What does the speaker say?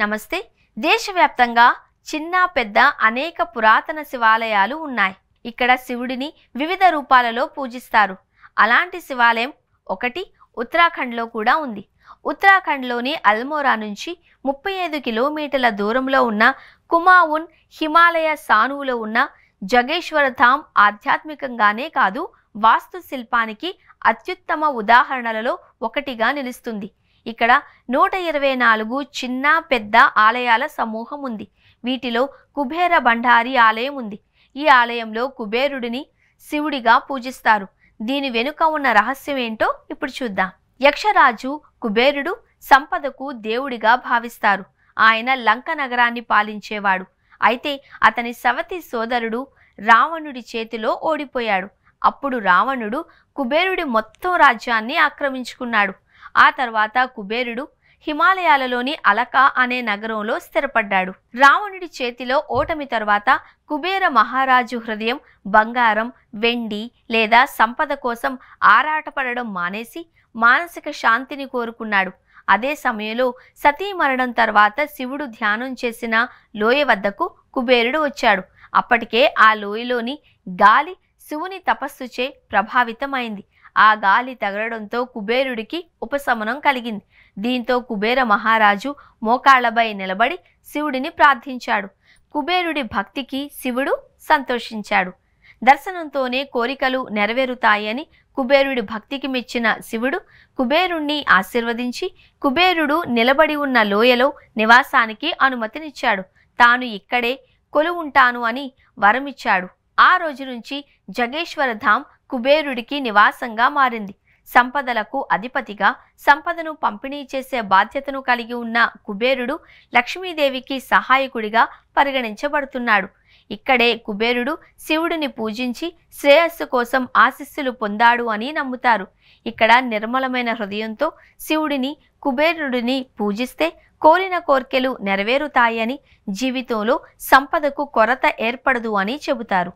నమస్తే. దేశవ్యాప్తంగా చిన్న పెద్ద అనేక పురాతన శివాలయాలు ఉన్నాయి. ఇక్కడ శివుడిని వివిధ రూపాలలో పూజిస్తారు. అలాంటి శివాలయం ఒకటి ఉత్తరాఖండ్లో కూడా ఉంది. ఉత్తరాఖండ్లోని అల్మోరా నుంచి 35 కిలోమీటర్ల దూరంలో ఉన్న కుమావున్ హిమాలయ సానువులో ఉన్న జగేశ్వర ధామ్ ఆధ్యాత్మికంగానే కాదు, వాస్తు శిల్పానికి అత్యుత్తమ ఉదాహరణలలో ఒకటిగా నిలుస్తుంది. ఇక్కడ 124 చిన్న పెద్ద ఆలయాల సమూహం ఉంది. వీటిలో కుబేర బండారి ఆలయం ఉంది. ఈ ఆలయంలో కుబేరుడిని శివుడిగా పూజిస్తారు. దీని వెనుక ఉన్న రహస్యం ఏంటో ఇప్పుడు చూద్దాం. యక్షరాజు కుబేరుడు సంపదకు దేవుడిగా భావిస్తారు. ఆయన లంక నగరాన్ని పాలించేవాడు. అయితే అతని సవతి సోదరుడు రావణుడి చేతిలో ఓడిపోయాడు. అప్పుడు రావణుడు కుబేరుడి మొత్తం రాజ్యాన్ని ఆక్రమించుకున్నాడు. ఆ తర్వాత కుబేరుడు హిమాలయాలలోని అలక అనే నగరంలో స్థిరపడ్డాడు. రావణుడి చేతిలో ఓటమి తర్వాత కుబేర మహారాజు హృదయం బంగారం, వెండి లేదా సంపద కోసం ఆరాటపడడం మానేసి మానసిక శాంతిని కోరుకున్నాడు. అదే సమయంలో సతీ మరణం తర్వాత శివుడు ధ్యానం చేసిన లోయ వద్దకు కుబేరుడు వచ్చాడు. అప్పటికే ఆ లోయలోని గాలి శివుని తపస్సుచే ప్రభావితమైంది. ఆ గాలి తగలడంతో కుబేరుడికి ఉపశమనం కలిగింది. దీంతో కుబేర మహారాజు మోకాళ్లపై నిలబడి శివుడిని ప్రార్థించాడు. కుబేరుడి భక్తికి శివుడు సంతోషించాడు. దర్శనంతోనే కోరికలు నెరవేరుతాయని కుబేరుడి భక్తికి మెచ్చిన శివుడు కుబేరుణ్ణి ఆశీర్వదించి కుబేరుడు నిలబడి ఉన్న లోయలో నివాసానికి అనుమతినిచ్చాడు. తాను ఇక్కడే కొలువుంటాను అని వరమిచ్చాడు. ఆ రోజు నుంచి జగేశ్వర ధామ్ కుబేరుడికి నివాసంగా మారింది. సంపదలకు అధిపతిగా సంపదను పంపిణీ చేసే బాధ్యతను కలిగి ఉన్న కుబేరుడు లక్ష్మీదేవికి సహాయకుడిగా పరిగణించబడుతున్నాడు. ఇక్కడే కుబేరుడు శివుడిని పూజించి శ్రేయస్సు కోసం ఆశీస్సులు పొందాడు అని నమ్ముతారు. ఇక్కడ నిర్మలమైన హృదయంతో శివుడిని కుబేరుడిని పూజిస్తే కోరిన కోర్కెలు నెరవేరుతాయని, జీవితంలో సంపదకు కొరత ఏర్పడదు అని చెబుతారు.